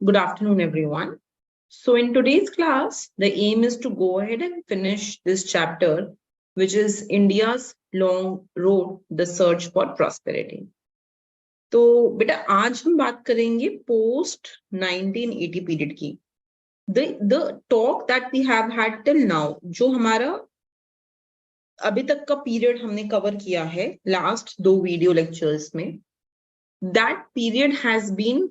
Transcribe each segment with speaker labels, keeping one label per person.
Speaker 1: Good afternoon, everyone. So in today's class, the aim is to go ahead and finish this chapter, which is India's long road, the search for prosperity. तो बेटा आज हम बात करेंगे post 1980 period की. The talk that we have had till now, जो हमारा अभी तक का पीरियड हमने कवर किया है लास्ट 2 वीडियो लेक्चर्स में, that period has been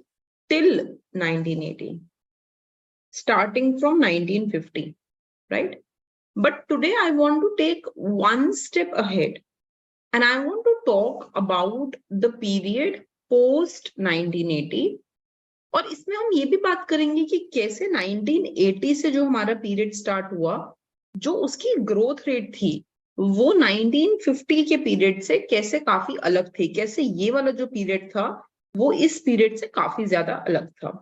Speaker 1: till 1980, starting from 1950, right? But today I want to take one step ahead and I want to talk about the period post 1980. और इसमें हम ये भी बात करेंगे कि कैसे 1980 से जो हमारा पीरियड स्टार्ट हुआ, जो उसकी ग्रोथ रेट थी वो 1950 के पीरियड से कैसे काफी अलग थी, कैसे ये वाला जो पीरियड था वो इस पीरियड से काफी ज्यादा अलग था.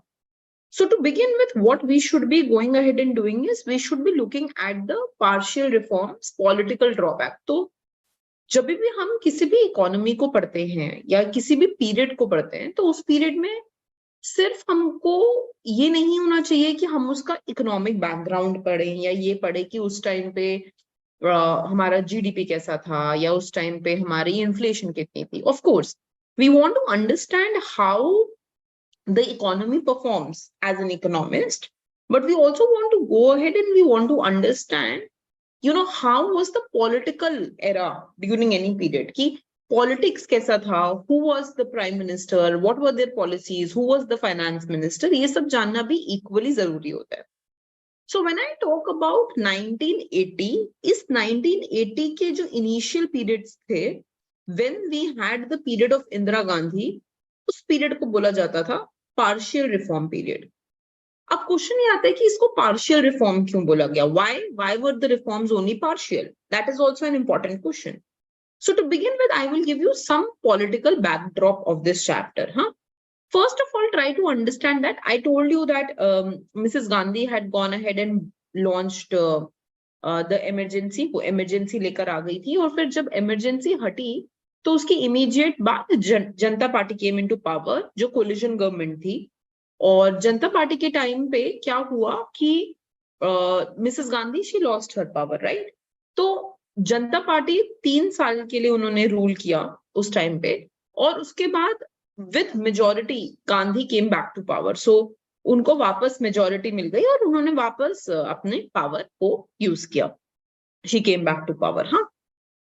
Speaker 1: So to begin with, what we should be going ahead and doing is we should be looking at the partial reforms, political drawback. तो जब भी हम किसी भी इकोनॉमी को पढ़ते हैं या किसी भी पीरियड को पढ़ते हैं तो उस पीरियड में सिर्फ हमको ये नहीं होना चाहिए कि हम उसका इकोनॉमिक बैकग्राउंड पढ़ें या ये पढ़े कि उस टाइम पे हमारा जीडीपी कैसा था या उस टाइम पे हमारी इन्फ्लेशन कितनी थी. Of course we want to understand how the economy performs as an economist, but we also want to go ahead and we want to understand, how was the political era during any period, ki politics kaisa tha, who was the prime minister, what were their policies, who was the finance minister, ye sab janna bhi equally zaruri hota hai. So when I talk about 1980, is 1980 ke jo initial periods the, when we had the period of Indira Gandhi, उस period को बोला जाता था partial reform period. अब question ये आता है कि इसको पार्शियल रिफॉर्म क्यों बोला गया, why were the reforms only partial? That is also an important question. So to begin with, I will give you some political backdrop of this chapter. First of all, try to understand that I told you that Mrs. Gandhi had gone ahead and launched the emergency. वो emergency लेकर आ गई थी और फिर जब emergency हटी तो उसकी इमीडिएट बाद जनता पार्टी केम इनटू पावर, जो कोलिशन गवर्नमेंट थी. और जनता पार्टी के टाइम पे क्या हुआ कि Mrs Gandhi she lost her power, right? तो जनता पार्टी 3 साल के लिए उन्होंने रूल किया उस टाइम पे और उसके बाद with majority Gandhi came back to power. So उनको वापस मेजोरिटी मिल गई और उन्होंने वापस अपने पावर को यूज किया. She came back to power. हाँ,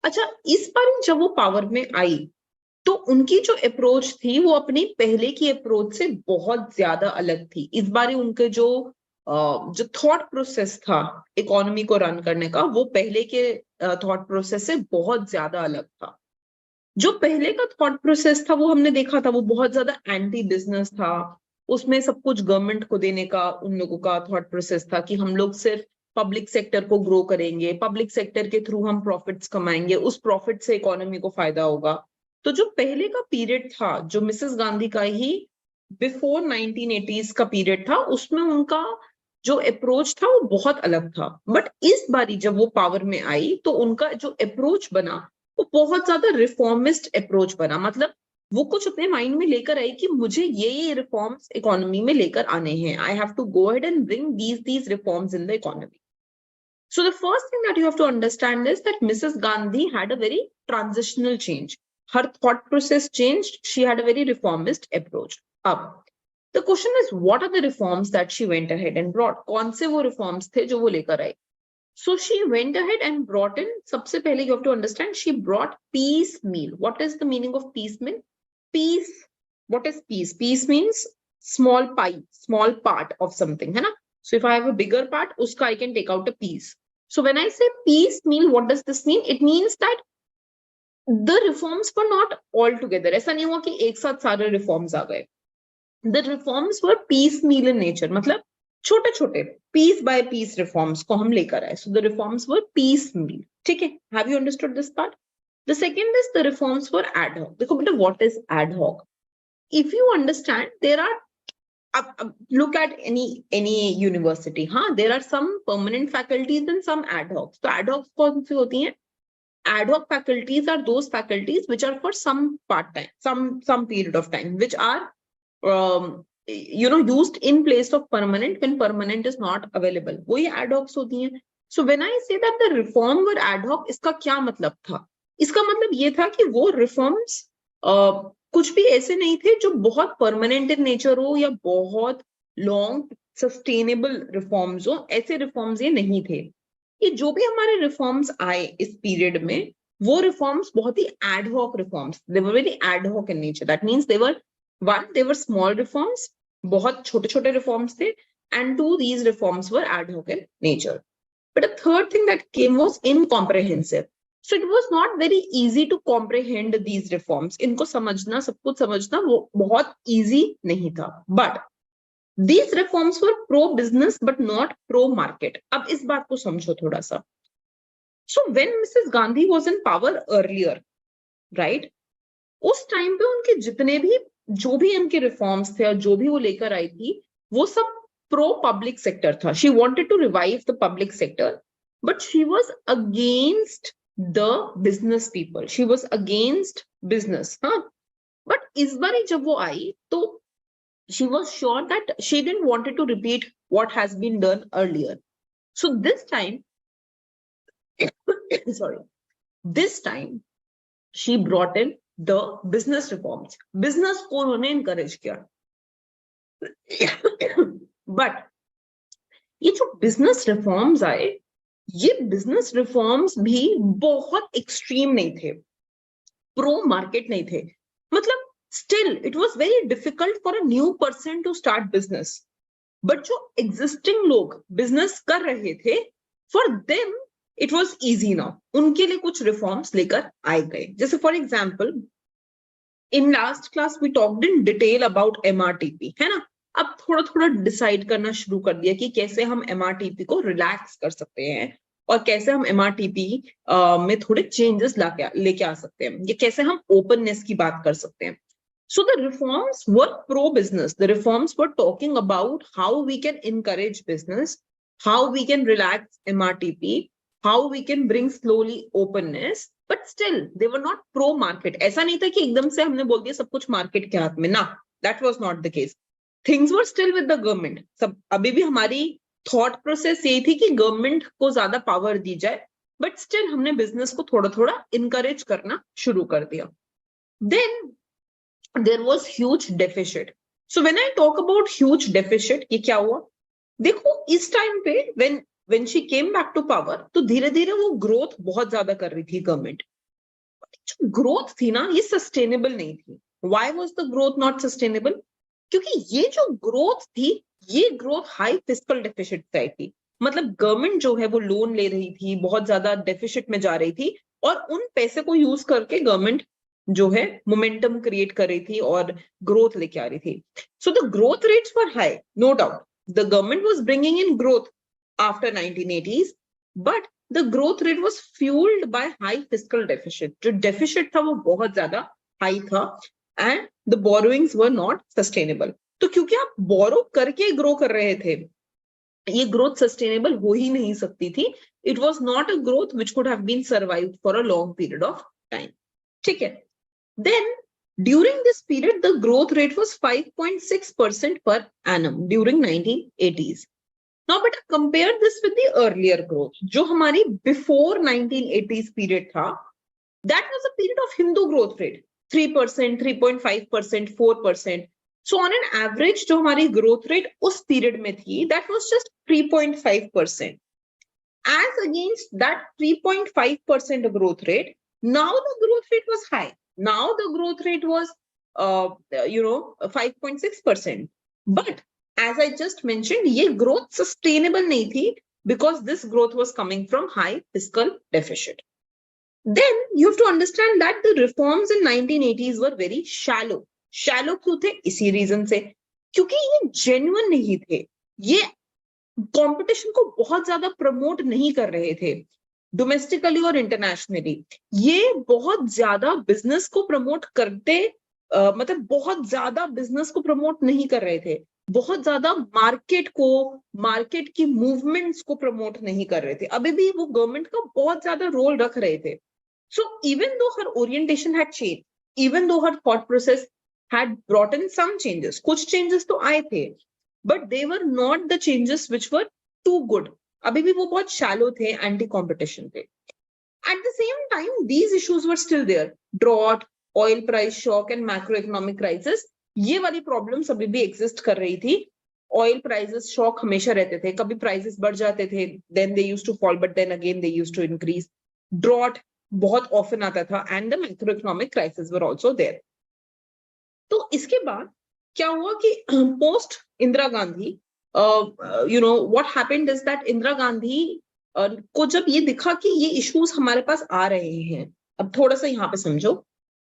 Speaker 1: अच्छा, इस बार जब वो पावर में आई तो उनकी जो अप्रोच थी वो अपनी पहले की अप्रोच से बहुत ज्यादा अलग थी. इस बार उनके जो थॉट प्रोसेस था इकोनॉमी को रन करने का, वो पहले के थॉट प्रोसेस से बहुत ज्यादा अलग था. जो पहले का थॉट प्रोसेस था वो हमने देखा था, वो बहुत ज्यादा एंटी बिजनेस था. उसमें सब कुछ गवर्नमेंट को देने का उन लोगों का थॉट प्रोसेस था कि हम लोग सिर्फ पब्लिक सेक्टर को ग्रो करेंगे, पब्लिक सेक्टर के थ्रू हम प्रॉफिट्स कमाएंगे, उस प्रॉफिट से इकोनॉमी को फायदा होगा. तो जो पहले का पीरियड था, जो मिसेस गांधी का ही बिफोर 1980s का पीरियड था, उसमें उनका जो अप्रोच था वो बहुत अलग था. बट इस बारी जब वो पावर में आई तो उनका जो अप्रोच बना वो बहुत ज्यादा रिफॉर्मिस्ट अप्रोच बना. मतलब वो कुछ अपने माइंड में लेकर आई कि मुझे ये रिफॉर्म्स इकोनॉमी में लेकर आने हैं. I have to go ahead and bring these reforms in the economy. So the first thing that you have to understand is that Mrs. Gandhi had a very transitional change. Her thought process changed. She had a very reformist approach. The question is, what are the reforms that she went ahead and brought? कौन से वो reforms थे जो वो लेकर आई? So she went ahead and brought in, सबसे पहले you have to understand, she brought piecemeal. What is the meaning of piecemeal? Piece, what is piece? Piece means small pie, small part of something, है ना? So if I have a bigger part, uska I can take out a piece. So when I say piecemeal, what does this mean? It means that the reforms were not all together. ऐसा नहीं हुआ कि एक साथ सारे reforms आ गए. The reforms were piecemeal in nature. मतलब छोटे छोटे piece by piece reforms को हम लेकर आए. So the reforms were piecemeal. ठीक है? Have you understood this part? The second is the reforms were ad hoc. देखो बेटा, what is ad hoc? If you understand, there are look at any university. There are some permanent faculties and some ad hoc. So ad hoc कौन सी होती हैं? Ad hoc faculties are those faculties which are for some part time, some period of time, which are used in place of permanent when permanent is not available. वो ये ad hocs होती हैं. So when I say that the reform were ad hoc, इसका क्या मतलब था? इसका मतलब ये था कि वो reforms कुछ भी ऐसे नहीं थे जो बहुत परमानेंट इन नेचर हो या बहुत लॉन्ग सस्टेनेबल रिफॉर्म्स हो. ऐसे रिफॉर्म्स ये नहीं थे. ये जो भी हमारे रिफॉर्म्स आए इस पीरियड में, वो रिफॉर्म्स बहुत ही ad hoc reforms, they were very ad hoc in nature. That means they were small reforms, बहुत छोटे छोटे रिफॉर्म्स थे. And two these reforms were ad hoc in nature. But a third thing that came was incomprehensive. So it was not very easy to comprehend these reforms. इनको समझना, सब कुछ समझना वो बहुत easy नहीं था. But these reforms were pro-business but not pro-market. अब इस बात को समझो थोड़ा सा. So when Mrs. Gandhi was in power earlier, right? उस टाइम पे उनके जितने भी जो भी इनके रिफॉर्म्स थे और जो भी वो लेकर आई थी, वो सब प्रो पब्लिक सेक्टर था. She wanted to revive the public sector, but she was against the business people. She was against business. But इस बार जब वो आई तो she was sure that she didn't wanted to repeat what has been done earlier. So this time, this time she brought in the business reforms. Business को उन्होंने encourage किया. But ये जो business reforms आए, ये बिजनेस रिफॉर्म्स भी बहुत extreme नहीं थे, प्रो मार्केट नहीं थे. मतलब still it was very difficult for a new person to start business. But जो एग्जिस्टिंग लोग बिजनेस कर रहे थे, for them it was easy now. उनके लिए कुछ रिफॉर्म्स लेकर आए गए. जैसे for example, in last class we talked in detail about MRTP, है ना. अब थोड़ा थोड़ा डिसाइड करना शुरू कर दिया कि कैसे हम एमआरटीपी को रिलैक्स कर सकते हैं और कैसे हम एमआरटीपी में थोड़े चेंजेस लेके आ सकते हैं, या कैसे हम ओपननेस की बात कर सकते हैं. So the reforms were pro business. The reforms were talking about how we can encourage business, how we can relax MRTP, how we can bring slowly openness. But still they were not pro market. ऐसा नहीं था कि एकदम से हमने बोल दिया सब कुछ मार्केट के हाथ में. ना, that was not the case. Things were still with the government. सब अभी भी हमारी थॉट प्रोसेस यही थी कि गवर्नमेंट को ज्यादा पावर दी जाए, बट स्टिल हमने बिजनेस को थोड़ा थोड़ा इनकरेज करना शुरू कर दिया. Then there was huge deficit. So when I talk about huge deficit, ये क्या हुआ? देखो, इस टाइम पे when she came back to power, तो धीरे धीरे वो ग्रोथ बहुत ज्यादा कर रही थी गवर्नमेंट. जो ग्रोथ थी ना, ये सस्टेनेबल नहीं थी. Why was the growth not sustainable? क्योंकि ये जो ग्रोथ थी, ये ग्रोथ हाई फिस्कल डेफिसिट से आई थी. मतलब गवर्नमेंट जो है वो लोन ले रही थी, बहुत ज्यादा डेफिसिट में जा रही थी, और उन पैसे को यूज करके गवर्नमेंट जो है मोमेंटम क्रिएट कर रही थी और ग्रोथ लेके आ रही थी. So the growth rates were high, no doubt. The government was bringing in growth after 1980s, but the growth rate was fuelled by high fiscal deficit. जो डेफिसिट था वो बहुत ज्यादा हाई था, and the borrowings were not sustainable. तो क्योंकि आप बोरो करके ग्रो कर रहे थे, ये ग्रोथ सस्टेनेबल हो ही नहीं सकती थी. It was not a growth which could have been survived for a long period of time. ठीक है. Then during this period the growth rate was 5.6% per annum during 1980s. Now but compare this with the earlier growth, जो हमारी before 1980s period था. That was a period of Hindu growth rate, 3%, 3.5%, 4%. So on an average, जो हमारी growth rate उस period में थी, that was just 3.5%. As against that 3.5% growth rate, now the growth rate was high. Now the growth rate was, 5.6%. But as I just mentioned, ये growth sustainable नहीं थी, because this growth was coming from high fiscal deficit. Then you have to understand that the reforms in 1980s were very shallow. Shallow क्यों थे? इसी reason से, क्योंकि ये genuine नहीं थे. ये कंपटीशन को बहुत ज्यादा प्रमोट नहीं कर रहे थे, डोमेस्टिकली और इंटरनेशनली. ये बहुत ज्यादा बिजनेस को प्रमोट करते, मतलब बहुत ज्यादा बिजनेस को प्रमोट नहीं कर रहे थे. बहुत ज्यादा मार्केट की मूवमेंट्स को प्रमोट नहीं कर रहे थे. अभी भी वो गवर्नमेंट का बहुत ज्यादा रोल रख रहे थे. So even though her orientation had changed, even though her thought process had brought in some changes. कुछ changes तो आए थे, but they were not the changes which were too good. अभी भी वो बहुत shallow थे, anti-competition थे. At the same time, these issues were still there. Drought, oil price shock and macroeconomic crisis. ये वाली problems अभी भी exist कर रही थी. Oil prices shock हमेशा रहते थे. कभी prices बढ़ जाते थे, then they used to fall, but then again they used to increase. Drought बहुत often आता था, and the macroeconomic crisis were also there. तो इसके बाद क्या हुआ कि post Indira Gandhi, what happened is that Indira Gandhi को जब ये दिखा कि ये इश्यूज हमारे पास आ रहे हैं, अब थोड़ा सा यहाँ पे समझो.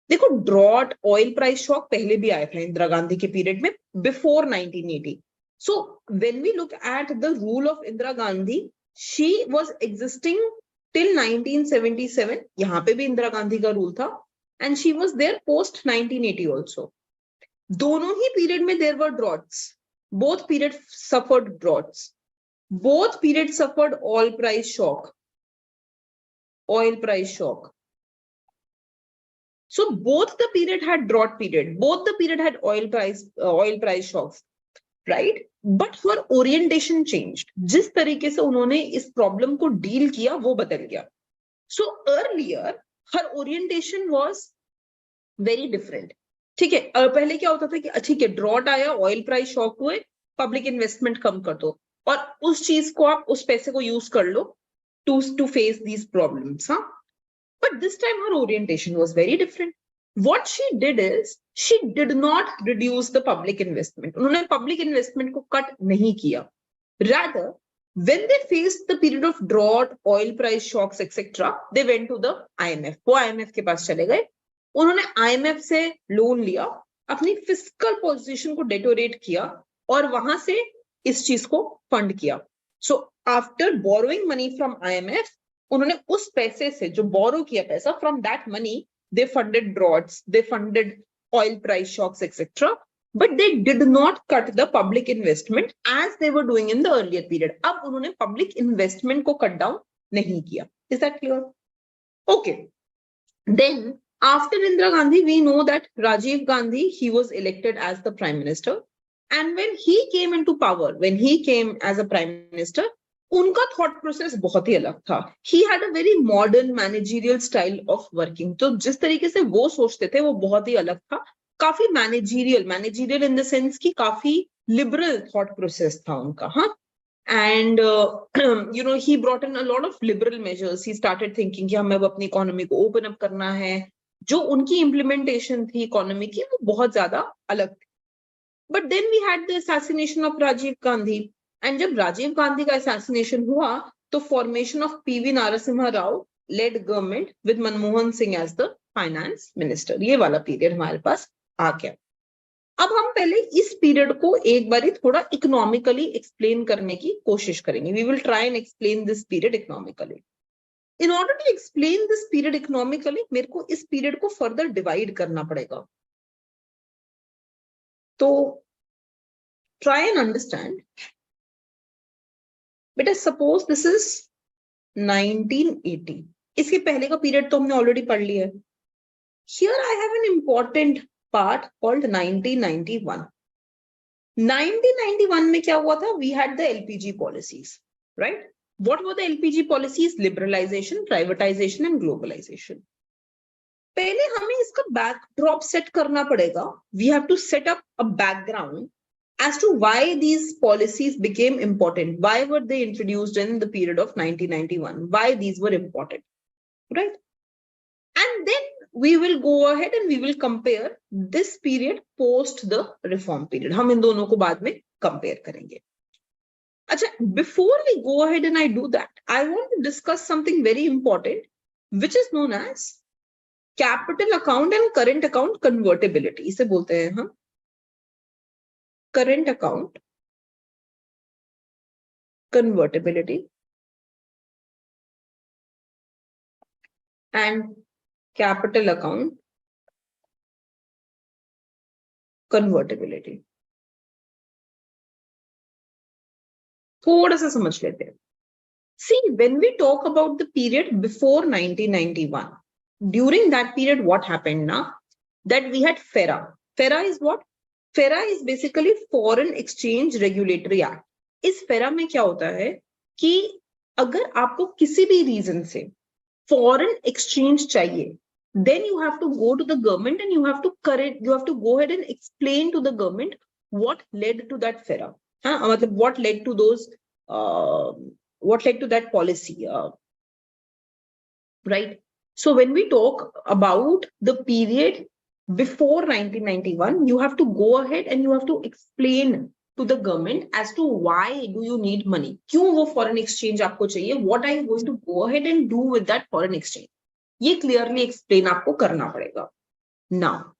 Speaker 1: देखो, ड्रॉट, ऑयल प्राइस शॉक पहले भी आया था इंदिरा गांधी के पीरियड में, before 1980. So when we look at the rule of Indira Gandhi, she was existing till 1977. यहाँ पे भी इंदिरा गांधी का रूल था, and she was there post 1980 also. दोनों ही पीरियड में there were droughts. Both period suffered droughts. Both periods suffered oil price shock. So both the period had drought period. Both the period had oil price shocks, right? But her orientation changed. जिस तरीके से उन्होंने इस problem को deal किया वो बदल गया. So earlier her orientation was very different. ठीक है, पहले क्या होता था कि ठीक है, ड्रॉट आया, ऑयल प्राइस शॉक हुए, पब्लिक इन्वेस्टमेंट कम कर दो और उस चीज को आप, उस पैसे को यूज कर लो टू फेस दीज प्रॉब्लम्स. हाँ, but this time her orientation was very different. What she did is she did not reduce the public investment. उन्होंने पब्लिक इन्वेस्टमेंट को कट नहीं किया. Rather when they faced the period of drought, oil price shocks etc, they went to the IMF. वो IMF के पास चले गए. उन्होंने IMF से लोन लिया, अपनी फिस्कल पोजीशन को डेटोरेट किया और वहां से इस चीज को फंड किया. So after borrowing money from IMF, उन्होंने उस पैसे से, जो बोरो किया पैसा, from that money they funded droughts, they funded oil price shocks etcetera, but they did not cut the public investment as they were doing in the earlier period. अब उन्होंने public investment को cut down नहीं किया. Is that clear? Okay. Then after Indira Gandhi, we know that Rajiv Gandhi, he was elected as the prime minister. And when he came into power, when he came as a prime minister, उनका thought process बहुत ही अलग था. He had a very modern managerial style of working. तो जिस तरीके से वो सोचते थे वो बहुत ही अलग था. काफी managerial in the sense कि काफी liberal thought process था उनका. हाँ. And he brought in a lot of liberal measures. He started thinking कि हमें अब अपनी इकोनॉमी को ओपन अप करना है. जो उनकी इम्प्लीमेंटेशन थी इकोनॉमी की वो बहुत ज्यादा अलग थी. But then we had the assassination of Rajiv Gandhi. And जब राजीव गांधी का असैसिनेशन हुआ तो formation of PV Narasimha Rao led government with Manmohan Singh as the finance minister. ये वाला पीरियड हमारे पास आ गया. अब हम पहले इस पीरियड को एक बार थोड़ा इकोनॉमिकली एक्सप्लेन करने की कोशिश करेंगे. We will try and explain this period economically. In order to explain this period economically, मेरे को इस पीरियड को फर्दर डिवाइड करना पड़ेगा. तो try and understand. बेटा सपोज दिस इज 1980. इसके पहले का पीरियड तो हमने ऑलरेडी पढ़ लिया है. Here I have an important part called 1991. 1991 में क्या हुआ था? We had the LPG policies, right? What were the LPG policies? Liberalization, privatization and globalization. पहले हमें इसका backdrop set करना पड़ेगा. We have to set up a background as to why these policies became important. Why were they introduced in the period of 1991? Why these were important, right? And then we will go ahead and we will compare this period post the reform period. हम इन दोनों को बाद में compare करेंगे. अच्छा, before we go ahead and I do that, I want to discuss something very important, which is known as capital account and current account convertibility. इसे बोलते हैं हम current account convertibility and capital account convertibility. थोड़ा सा समझ लेते हैं. See, when we talk about the period before 1991, during that period, what happened now? That we had FERA. FERA is what? FERA is basically Foreign Exchange Regulatory Act. इस FERA में क्या होता है कि अगर आपको किसी भी रीजन से फॉरेन एक्सचेंज चाहिए, then you have to go to the government and you have to go ahead and explain to the government what led to that FERA. मतलब what led to that policy, right? So when we talk about the period before 1991, you have to go ahead and you have to explain to the government as to why do you need money, क्यों वो foreign exchange आपको चाहिए, what are you going to go ahead and do with that foreign exchange, ये clearly explain आपको करना पड़ेगा. Now,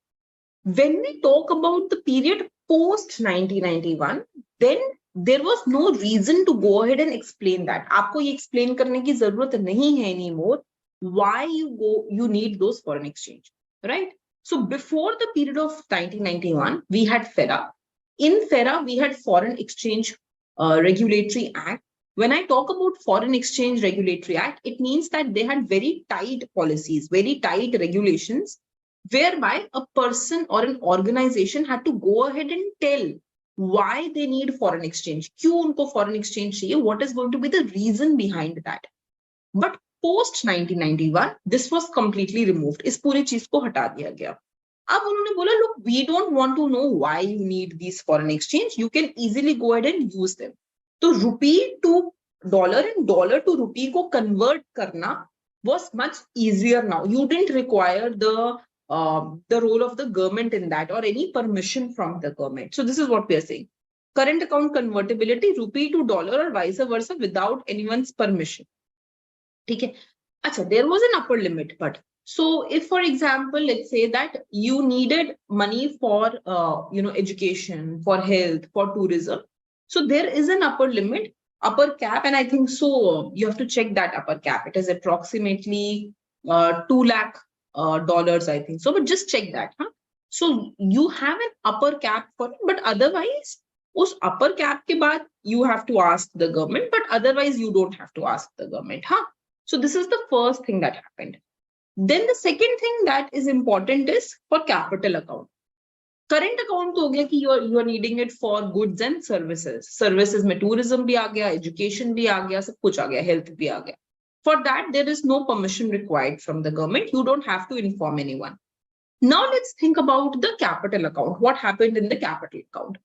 Speaker 1: when we talk about the period post 1991, then there was no reason to go ahead and explain that. आपको ये explain करने की जरूरत नहीं है anymore why you need those foreign exchange, right? So before the period of 1991, we had FERA. In FERA, we had Foreign Exchange Regulatory Act. When I talk about Foreign Exchange Regulatory Act, it means that they had very tight policies, very tight regulations, whereby a person or an organization had to go ahead and tell why they need foreign exchange, क्यों उनको foreign exchange चाहिए, what is going to be the reason behind that. But post 1991, this was completely removed. इस पूरी चीज को हटा दिया गया. अब उन्होंने बोला, look, we don't want to know why you need these foreign exchange. You can easily go ahead and use them. तो rupee to dollar and dollar to rupee को convert करना was much easier now. You didn't require the role of the government in that or any permission from the government. So this is what we are saying. Current account convertibility, rupee to dollar or vice versa without anyone's permission. Okay. Achha, there was an upper limit, but so if, for example, let's say that you needed money for education, for health, for tourism, so there is an upper limit, upper cap, and I think so you have to check that upper cap. It is approximately $2 lakh, I think so, but just check that. So you have an upper cap for it, but otherwise, उस upper cap के बाद you have to ask the government, but otherwise you don't have to ask the government. So this is the first thing that happened. Then the second thing that is important is for capital account. Current account तो हो गया कि you are needing it for goods and services. Services में tourism भी आ गया, education भी आ गया, सब कुछ आ गया, health भी आ गया. For that, there is no permission required from the government. You don't have to inform anyone. Now let's think about the capital account. What happened in the capital account?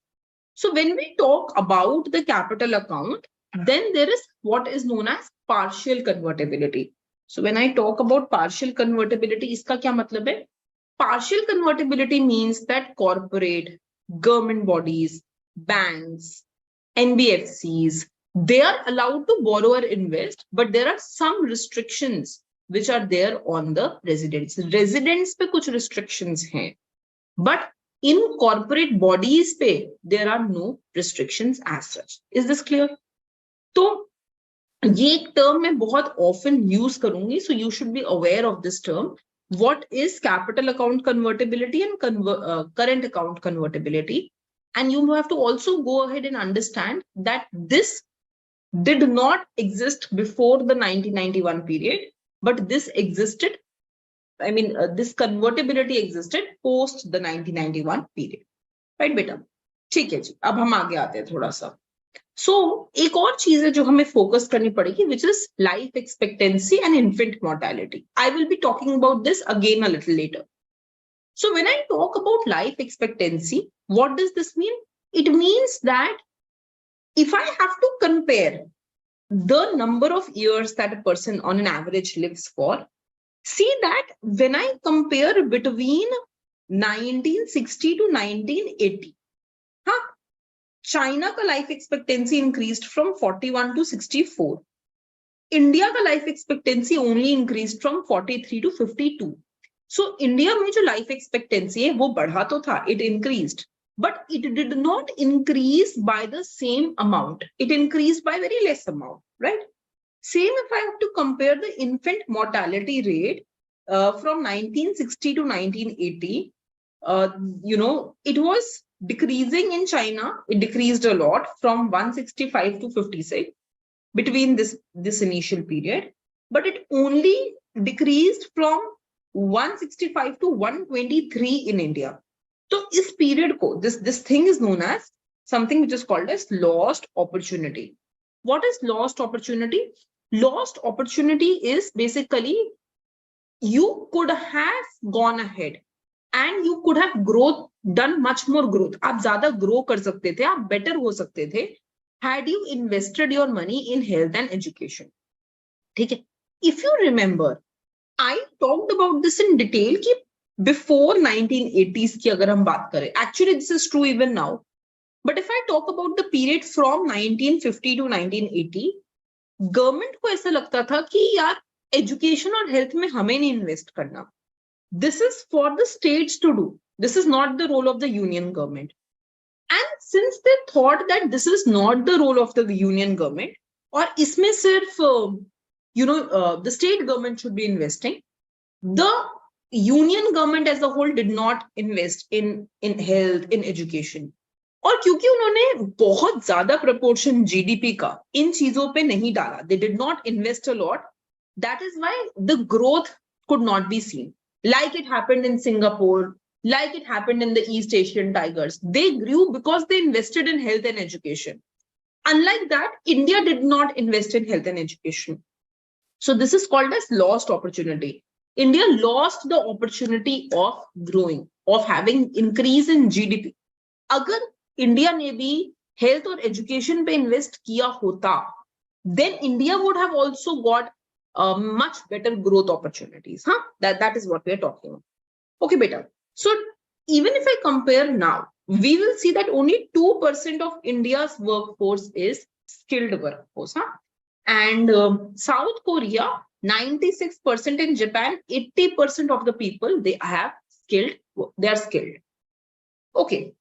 Speaker 1: So when we talk about the capital account, then there is what is known as partial convertibility. So when I talk about partial convertibility, इसका क्या मतलब है? Partial convertibility means that corporate, government bodies, banks, NBFCs, they are allowed to borrow or invest, but there are some restrictions which are there on the residents. Residents पे कुछ restrictions हैं, but in corporate bodies पे there are no restrictions as such. Is this clear? तो ये एक term मैं बहुत often use करूंगी, so you should be aware of this term. What is capital account convertibility and current account convertibility? And you have to also go ahead and understand that this did not exist before the 1991 period, but this existed. I mean, this convertibility existed post the 1991 period. Right, beta? ठीक है जी. अब हम आगे आते हैं थोड़ा सा. So, एक और चीज है जो हमें focus करनी पड़ेगी, which is life expectancy and infant mortality. I will be talking about this again a little later. So, when I talk about life expectancy, what does this mean? It means that if I have to compare the number of years that a person on an average lives for, see that when I compare between 1960 to 1980, China का life expectancy increased from 41 to 64. India का life expectancy only increased from 43 to 52. So India में जो life expectancy है वो बढ़ा तो था, it increased, but it did not increase by the same amount. It increased by very less amount, right? Same if I have to compare the infant mortality rate from 1960 to 1980, it was decreasing in China. It decreased a lot from 165 to 56 between this initial period, but it only decreased from 165 to 123 in India. तो इस period को this thing is known as something which is called as lost opportunity. What is lost opportunity? Lost opportunity is basically you could have gone ahead and you could have done much more growth. आप ज्यादा grow कर सकते थे, आप better हो सकते थे had you invested your money in health and education. ठीक है? If you remember, I talked about this in detail कि before 1980s की अगर हम बात करें, actually this is true even now, but if I talk about the period from 1950 to 1980, government को ऐसा लगता था कि यार एजुकेशन और हेल्थ में हमें नहीं इन्वेस्ट करना. This is for the states to do. This is not the role of the union government. And since they thought that this is not the role of the union government, और इसमें सिर्फ the state government should be investing, the union government as a whole did not invest in health, in education. और क्योंकि उन्होंने बहुत ज्यादा proportion GDP का इन चीजों पे नहीं डाला, they did not invest a lot, that is why the growth could not be seen. Like it happened in Singapore, like it happened in the East Asian tigers. They grew because they invested in health and education. Unlike that, India did not invest in health and education. So this is called as lost opportunity. India lost the opportunity of growing, of having increase in GDP. अगर India ने भी health और education पे invest किया होता, then India would have also got much better growth opportunities. That is what we are talking about. Okay, beta. So even if I compare now, we will see that only 2% of India's workforce is skilled workforce. And South Korea, 96%, in Japan, 80% of the people, they are skilled. Okay.